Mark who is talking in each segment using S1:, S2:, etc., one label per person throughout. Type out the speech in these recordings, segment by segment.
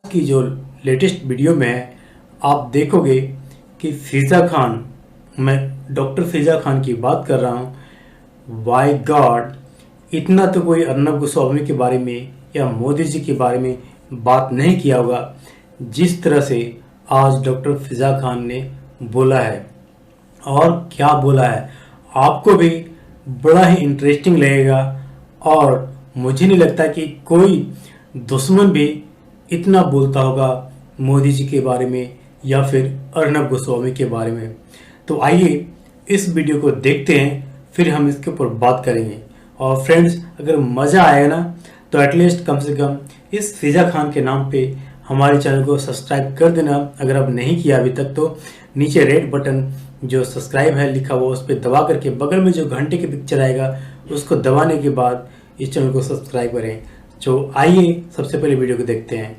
S1: की जो latest video में आप देखोगे कि फिज़ा खान, मैं डॉक्टर फिज़ा खान की बात कर रहा हूँ। बाय गॉड, इतना तो कोई अर्नब गोस्वामी के बारे में या मोदी जी के बारे में बात नहीं किया होगा जिस तरह से आज डॉक्टर फिज़ा खान ने बोला है। और क्या बोला है आपको भी बड़ा ही इंटरेस्टिंग लगेगा, और मुझे नहीं लगता कि कोई दुश्मन भी इतना बोलता होगा मोदी जी के बारे में या फिर अर्नब गोस्वामी के बारे में। तो आइए इस वीडियो को देखते हैं, फिर हम इसके ऊपर बात करेंगे। और फ्रेंड्स, अगर मज़ा आए ना तो एटलीस्ट कम से कम इस फिज़ा खान के नाम पे हमारे चैनल को सब्सक्राइब कर देना। अगर आप नहीं किया अभी तक तो नीचे रेड बटन जो सब्सक्राइब है लिखा हुआ उस पर दबा करके बगल में जो घंटे की पिक्चर आएगा उसको दबाने के बाद इस चैनल को सब्सक्राइब करें। तो आइए सबसे पहले वीडियो को देखते हैं।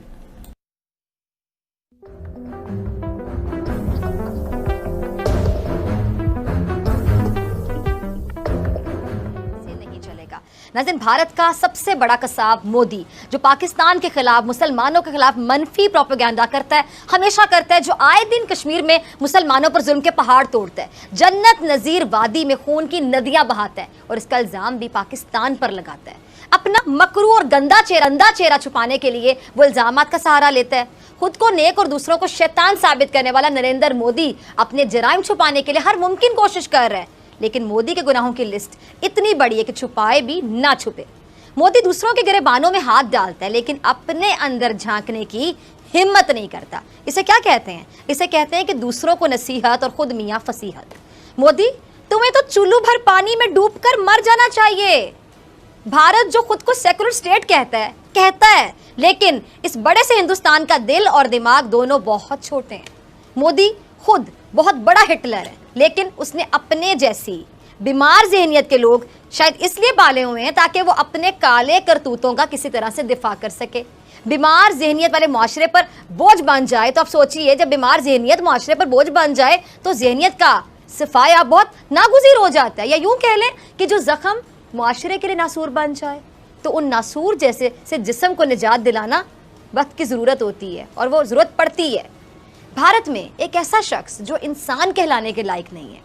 S2: नाज़रीन, भारत का सबसे बड़ा कसाब मोदी, जो पाकिस्तान के खिलाफ, मुसलमानों के खिलाफ मनफी प्रोपेगेंडा करता है, हमेशा करता है, जो आए दिन कश्मीर में मुसलमानों पर जुल्म के पहाड़ तोड़ता है, जन्नत नज़ीर वादी में खून की नदियां बहाता है और इसका इल्जाम भी पाकिस्तान पर लगाता है। अपना मकरू और गंदा चेहरा छुपाने के लिए वो इल्जामात का सहारा लेता है। खुद को नेक और दूसरों को शैतान साबित करने वाला नरेंद्र मोदी अपने जराइम छुपाने के लिए हर मुमकिन कोशिश कर रहा है, लेकिन मोदी के गुनाहों की लिस्ट इतनी बड़ी है कि छुपाए भी ना छुपे। मोदी दूसरों के गिरेबानों में हाथ डालता है लेकिन अपने अंदर झांकने की हिम्मत नहीं करता। इसे क्या कहते हैं? इसे कहते हैं कि दूसरों को नसीहत और खुद मियां फसीहत। मोदी, तुम्हें तो चुल्लू भर पानी में डूबकर मर जाना चाहिए। भारत जो खुद को सेकुलर स्टेट कहता है, लेकिन इस बड़े से हिंदुस्तान का दिल और दिमाग दोनों बहुत छोटे हैं। मोदी खुद बहुत बड़ा हिटलर है, लेकिन उसने अपने जैसी बीमार ज़हनियत के लोग शायद इसलिए पाले हुए हैं ताकि वो अपने काले करतूतों का किसी तरह से दिफा कर सके। बीमार ज़हनियत वाले माशरे पर बोझ बन जाए तो आप सोचिए, जब बीमार ज़हनियत माशरे पर बोझ बन जाए तो ज़हनियत का सफाया बहुत नागुज़ीर हो जाता है, या यूं कह लें कि जो ज़ख्म माशरे के लिए नासूर बन जाए तो उन नासूर जैसे से जिस्म को निजात दिलाना वक्त की ज़रूरत होती है और वो ज़रूरत पड़ती है। भारत में एक ऐसा शख्स जो इंसान कहलाने के लायक नहीं है,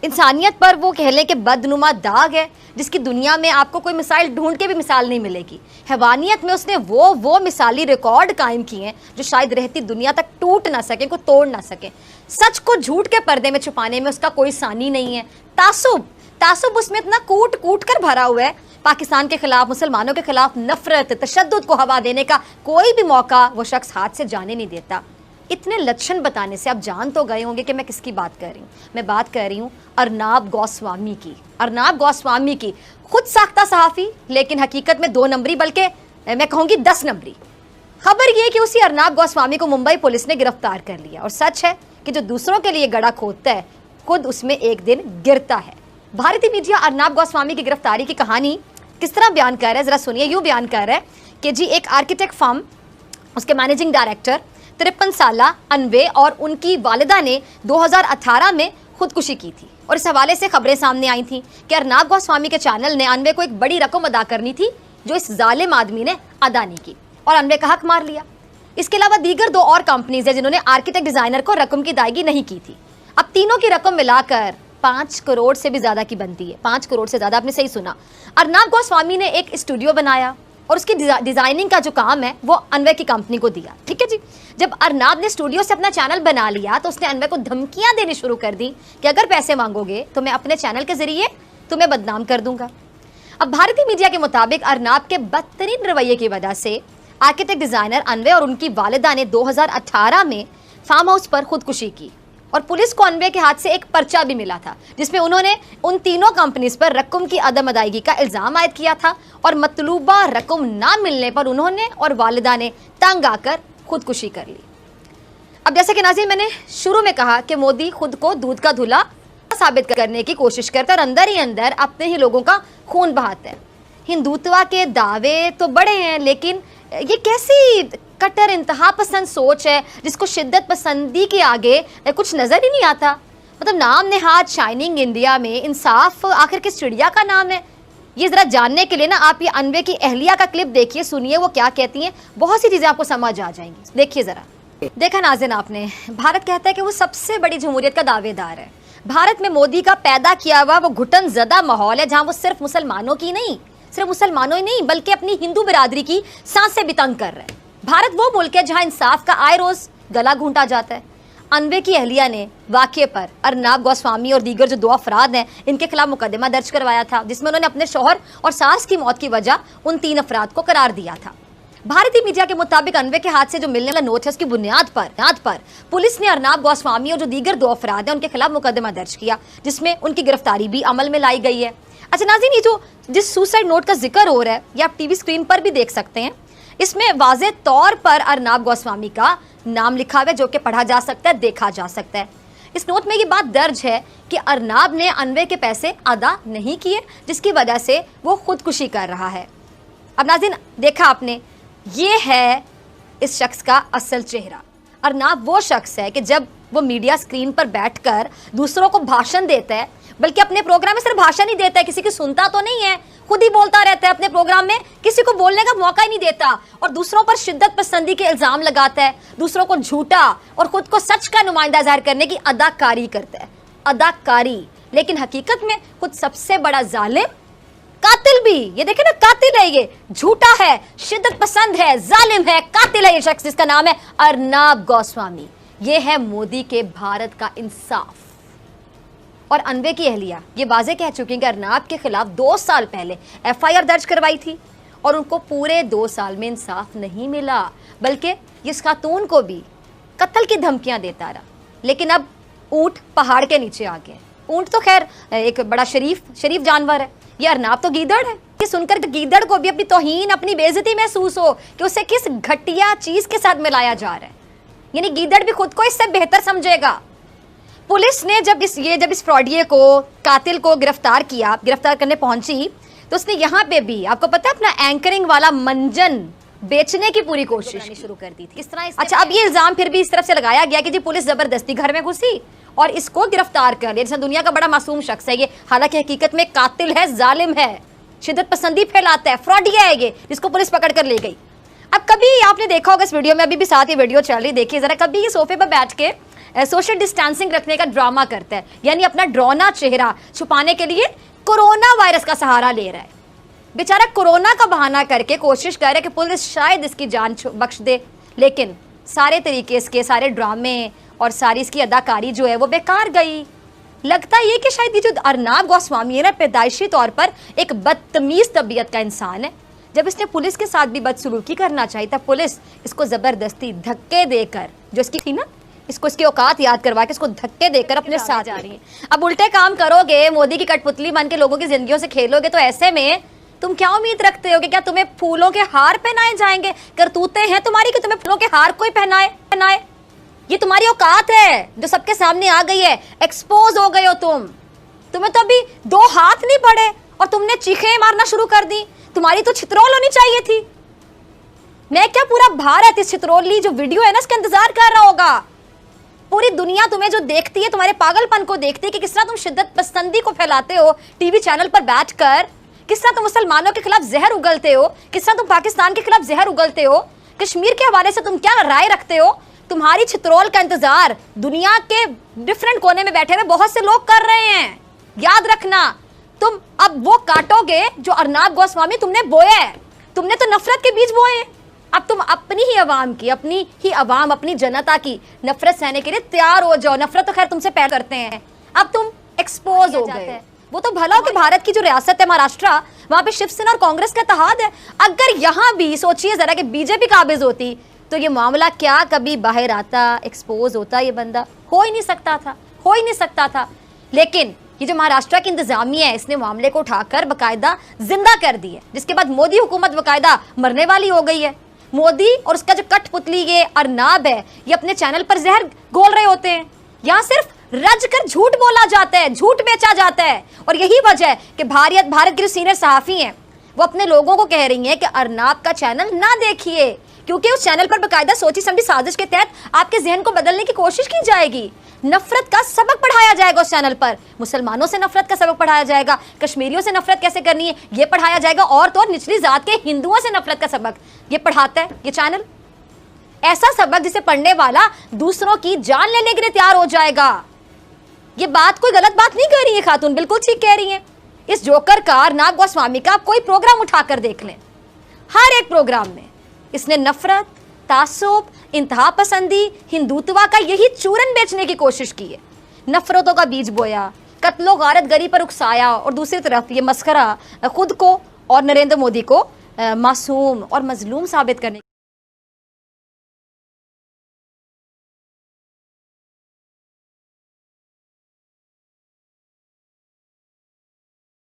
S2: इंसानियत पर वो कह लें कि बदनुमा दाग है, जिसकी दुनिया में आपको कोई मिसाल ढूंढ के भी मिसाल नहीं मिलेगी। हैवानियत में उसने वो मिसाली रिकॉर्ड कायम किए हैं जो शायद रहती दुनिया तक टूट ना सके, को तोड़ ना सके। सच को झूठ के पर्दे में छुपाने में उसका कोई सानी नहीं है। तासुब उसमें इतना कूट कर भरा हुआ है। पाकिस्तान के खिलाफ, मुसलमानों के खिलाफ नफरत, तशद्दुद को हवा देने का कोई भी मौका वो शख्स हाथ से जाने नहीं देता। इतने लक्षण बताने से आप जान तो गए होंगे कि मैं किसकी बात कर रही हूँ। मैं बात कर रही हूँ अर्नब गोस्वामी की। अर्नब गोस्वामी की, खुद साख्ता सहाफ़ी, लेकिन हकीकत में 2 नंबरी, बल्कि मैं कहूँगी 10 नंबरी। खबर ये कि उसी अर्नब गोस्वामी को मुंबई पुलिस ने गिरफ्तार कर लिया। और सच है कि जो दूसरों के लिए गड़ा खोदता है खुद उसमें एक दिन गिरता है। भारतीय मीडिया अर्नब गोस्वामी की गिरफ्तारी की कहानी किस तरह बयान कर रहा है, जरा सुनिए। यूँ बयान कर रहा है कि जी, एक आर्किटेक्ट फर्म, उसके मैनेजिंग डायरेक्टर 53 साला अनवे और उनकी वालिदा ने 2018 में खुदकुशी की थी। और इस हवाले से खबरें सामने आई थी कि अर्नब गोस्वामी के चैनल ने अनवे को एक बड़ी रकम अदा करनी थी जो इस जालिम आदमी ने अदा नहीं की और अनवे का हक मार लिया। इसके अलावा दीगर 2 और कंपनीज है जिन्होंने आर्किटेक्ट डिजाइनर को रकम की अदायगी नहीं की थी। अब तीनों की रकम मिलाकर 5 करोड़ से भी ज्यादा की बनती है। 5 करोड़ से ज्यादा, आपने सही सुना। अर्नब गोस्वामी ने एक स्टूडियो बनाया और उसकी डिजाइनिंग का जो काम है वो अनवे की कंपनी को दिया। ठीक है जी। जब अर्नब ने स्टूडियो से अपना चैनल बना लिया तो उसने अनवे को धमकियां देनी शुरू कर दी कि अगर पैसे मांगोगे तो मैं अपने चैनल के जरिए तुम्हें बदनाम कर दूंगा। अब भारतीय मीडिया के मुताबिक अर्नब के बदतरीन रवैये की वजह से आर्किटेक्ट डिजाइनर अनवे और उनकी वालिदा ने 2018 में फार्म हाउस पर खुदकुशी की और पुलिस को अनवे के हाथ से एक पर्चा भी मिला था जिसमें उन्होंने उन तीनों कंपनीज पर रकम की अदम अदायगी का इल्जाम आयद किया था और मतलूबा रकम ना मिलने पर उन्होंने और वालिदा ने तंग आकर खुदकुशी कर ली। अब जैसे कि नाज़रीन, मैंने शुरू में कहा कि मोदी खुद को दूध का धुला साबित करने की कोशिश करता है और अंदर ही अंदर अपने ही लोगों का खून बहाता है। हिंदुत्व के दावे तो बड़े हैं, लेकिन ये कैसी कट्टर इंतहा पसंद सोच है जिसको शिद्दत पसंदी के आगे कुछ नज़र ही नहीं आता। मतलब नाम नेहाद शाइनिंग इंडिया में इंसाफ आखिर किस चिड़िया का नाम है? ये जरा जानने के लिए ना आप ये अनवे की अहलिया का क्लिप देखिए, सुनिए वो क्या कहती हैं, बहुत सी चीजें आपको समझ आ जाएंगी। देखिए जरा। देखा नाज़रीन आपने, भारत कहता है कि वो सबसे बड़ी जमहूरियत का दावेदार है। भारत में मोदी का पैदा किया हुआ वो घुटन ज़दा माहौल है, जहां वो सिर्फ मुसलमानों की नहीं, सिर्फ मुसलमानों ही नहीं बल्कि अपनी हिंदू बिरादरी की सांसें भी तंग कर रहे हैं। भारत वो मुल्क है जहां इंसाफ का आए रोज गला घूंटा जाता है। अनवे की अहलिया ने वाक़े पर अर्नाब गोस्वामी और दीगर जो 2 अफराद हैं इनके खिलाफ मुकदमा दर्ज करवाया था, जिसमें उन्होंने अपने शौहर और सास की मौत की वजह उन 3 अफराद को करार दिया था। भारतीय मीडिया के मुताबिक अनवे के हाथ से जो मिलने वाला नोट है उसकी बुनियाद पर पुलिस ने अर्नाब गोस्वामी और जो दीगर 2 अफराद हैं उनके खिलाफ मुकदमा दर्ज किया, जिसमें उनकी गिरफ्तारी भी अमल में लाई गई है। अच्छा नाज़रीन, ये जिस सुसाइड नोट का जिक्र हो रहा है ये आप टीवी स्क्रीन पर भी देख सकते हैं। इसमें वाज़े तौर पर अर्नाब गोस्वामी का नाम लिखा हुआ है, जो कि पढ़ा जा सकता है, देखा जा सकता है। इस नोट में ये बात दर्ज है कि अर्नाब ने अनवे के पैसे अदा नहीं किए, जिसकी वजह से वो खुदकुशी कर रहा है। अब नाज़रीन देखा आपने, ये है इस शख्स का असल चेहरा। अर्नाब वो शख्स है कि जब वो मीडिया स्क्रीन पर बैठकर दूसरों को भाषण देता है, बल्कि अपने प्रोग्राम में सिर्फ भाषण ही देता है, किसी की सुनता तो नहीं है, खुद ही बोलता रहता है अपने प्रोग्राम में, किसी को बोलने का मौका ही नहीं देता और दूसरों पर शिद्दत पसंदी के इल्जाम लगाता है, दूसरों को झूठा और खुद को सच का नुमाइंदा जाहिर करने की अदाकारी करता है। अदाकारी, लेकिन हकीकत में खुद सबसे बड़ा जालिम, कातिल भी। ये देखे ना, कातिल है, ये झूठा है, शिद्दत पसंद है, जालिम है, कातिल है ये शख्स जिसका नाम है अर्नाब गोस्वामी। ये है मोदी के भारत का इंसाफ। और अनवे की अहलिया ये वाजे कह चुकी हैं कि अर्नाब के खिलाफ 2 साल पहले FIR दर्ज करवाई थी और उनको पूरे 2 साल में इंसाफ नहीं मिला, बल्कि इस खातून को भी कत्ल की धमकियां देता रहा। लेकिन अब ऊंट पहाड़ के नीचे आ गए। ऊंट तो खैर एक बड़ा शरीफ जानवर है, ये अर्नाब तो गीदड़ है। ये सुनकर गीदड़ को भी अपनी तौहीन, अपनी बेइज्जती महसूस हो कि उसे किस घटिया चीज के साथ मिलाया जा रहा है, यानी गीदड़ भी खुद को इससे बेहतर समझेगा। पुलिस ने जब इस फ्रॉडिये को, कातिल को गिरफ्तार करने पहुंची, तो उसने यहाँ पे भी आपको पता है अपना एंकरिंग वाला मंजन बेचने की पूरी कोशिश शुरू कर दी थी। किस तरह? अच्छा, अब ये इल्जाम फिर भी इस तरफ से लगाया गया कि जी पुलिस जबरदस्ती घर में घुसी और इसको गिरफ्तार कर लिया, जैसे दुनिया का बड़ा मासूम शख्स है ये, हालांकि हकीकत में कातिल है, जालिम है, शिद्दत पसंदी फैलाता है, फ्रॉडिया है ये, जिसको पुलिस पकड़ कर ले गई। अब कभी आपने देखा होगा इस वीडियो में, अभी भी साथ ही वीडियो चल रही, देखिए जरा, कभी ये सोफे पर बैठ के सोशल डिस्टेंसिंग रखने का ड्रामा करता है, यानी अपना डरौना चेहरा छुपाने के लिए कोरोना वायरस का सहारा ले रहा है। बेचारा कोरोना का बहाना करके कोशिश कर रहा है कि पुलिस शायद इसकी जान बख्श दे, लेकिन सारे तरीके इसके, सारे ड्रामे और सारी इसकी अदाकारी जो है वो बेकार गई। लगता ये कि शायद ये जो अर्नाब गोस्वामी है ना, पैदाइशी तौर पर एक बदतमीज तबीयत का इंसान है। जब इसने पुलिस के साथ भी बदसलूकी करना चाहिए तब पुलिस इसको जबरदस्ती धक्के देकर, जो इसकी थी ना, इसको इसकी औकात याद करवा के इसको धक्के देकर अपने साथ जा रही है। अब उल्टे काम करोगे, मोदी की कठपुतली बन के लोगों की जिंदगियों से खेलोगे, तो ऐसे में तुम क्या उम्मीद रखते हो कि क्या तुम्हें फूलों के हार पहनाए जाएंगे? करतूतें हैं तुम्हारी कि तुम्हें फूलों के हार कोई पहनाए? ये तुम्हारी औकात है जो सबके सामने आ गई है, एक्सपोज हो गए हो तुम्हें तो अभी 2 हाथ नहीं बढ़े और तुमने चीखें मारना शुरू कर दी। तुम्हारी तो छितरोल होनी चाहिए थी। मैं क्या, पूरा भारत इस छितरोली जो वीडियो है ना इसका इंतजार कर रहा होगा। पूरी दुनिया तुम्हें जो देखती है, तुम्हारे पागलपन को देखती है कि किस तरह तुम शिद्दत पसंदी को फैलाते हो टीवी चैनल पर बैठकर, किस तरह तुम मुसलमानों के खिलाफ जहर उगलते हो, किस तरह तुम पाकिस्तान के खिलाफ जहर उगलते हो, कश्मीर के हवाले से तुम क्या राय रखते हो। तुम्हारी छितरोल का इंतजार दुनिया के डिफरेंट कोने में बैठे हुए बहुत से लोग कर रहे हैं। याद रखना, तुम अब वो काटोगे जो अर्नाब गोस्वामी तुमने बोया है। तुमने तो नफरत के बीज बोए हैं। अब तुम अपनी ही अवाम, अपनी जनता की नफरत सहने के लिए तैयार हो जाओ। नफरत तो खैर तुमसे पहले करते हैं, अब तुम एक्सपोज हो गए। वो तो भला हो कि भारत की जो रियासत है महाराष्ट्र, वहां पे शिवसेना और कांग्रेस का इत्तेहाद है। अगर यहां भी सोचिए जरा कि बीजेपी काबिज होती तो ये मामला क्या कभी बाहर आता, एक्सपोज होता? ये बंदा हो ही नहीं सकता था। लेकिन ये जो महाराष्ट्र की इंतजामिया है, इसने मामले को उठाकर बकायदा जिंदा कर दी है, जिसके बाद मोदी हुकूमत बकायदा मरने वाली हो गई है। मोदी और उसका जो कठपुतली ये अर्नाब है, ये अपने चैनल पर जहर घोल रहे होते हैं। यहाँ सिर्फ रज कर झूठ बोला जाता है, झूठ बेचा जाता है। और यही वजह है कि भारत की जो सीनियर सहाफी हैं वो अपने लोगों को कह रही हैं कि अर्नाब का चैनल ना देखिए, क्योंकि उस चैनल पर बकायदा सोची समझी साजिश के तहत आपके जहन को बदलने की कोशिश की जाएगी। नफरत का सबक पढ़ाया जाएगा उस चैनल पर, मुसलमानों से नफरत का सबक पढ़ाया जाएगा, कश्मीरियों से नफरत कैसे करनी है ये पढ़ाया जाएगा, और तो और निचली जात के हिंदुओं से नफरत का सबक ये पढ़ाता है ये चैनल। ऐसा सबक जिसे पढ़ने वाला दूसरों की जान लेने के लिए तैयार हो जाएगा। ये बात कोई गलत बात नहीं कह रही है खातून, बिल्कुल ठीक कह रही है। इस जोकर का अर्नाब गोस्वामी का आप कोई प्रोग्राम उठाकर देख लें, हर एक प्रोग्राम में इसने नफरत, तासुब, इंतहा पसंदी, हिंदुत्वा का यही चूरन बेचने की कोशिश की है। नफरतों का बीज बोया, कत्लो गारत गरी पर उकसाया, और दूसरी तरफ ये मस्खरा खुद को और नरेंद्र मोदी को मासूम और मजलूम साबित करने